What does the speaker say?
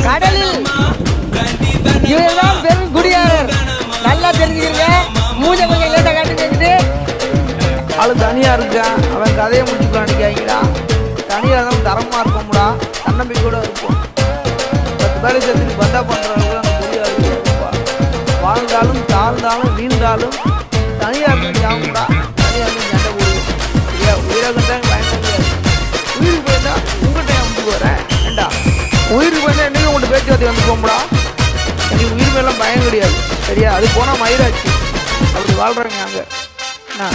கடலில் இவர்தான் பெரும் குடியாரர். நல்லா தெரிஞ்சுக்கிறீங்க. மூஞ்ச கொஞ்சம் லேட்டா காட்டு கேக்குது. ஆளு தனியா இருக்கான். அவன் கதையை முடிச்சுக்கலாம் நினைக்காங்களா? தனியா தான் தரமா இருப்போம்டா. தன்னம்பிக்கையோட இருப்போம். 10 பேரை சேர்த்து பந்தா பண்றவங்க அந்த குடியாரர் இருப்பா. வாழ்ந்தாலும் தாழ்ந்தாலும் வீழ்ந்தாலும் தனியா இருந்து ஜாமுடா. தனியா இருந்து சண்டை போடுவோம். சரியா? உயிராக பயன்பட முடியாது. உயிருக்கு போயிருந்தா உங்கள்கிட்ட அமுக்கு வரேன் ஏண்டா. உயிருக்கு போயிருந்தா என்னைக்கு உங்கள்கிட்ட பேச்சுவார்த்தை வந்து போகும்டா. எனக்கு உயிர் மேலாம் பயம் கிடையாது. சரியா? அது போனால் மயிராச்சு. அப்படி வாழ்கிறாங்க அங்கே என்ன.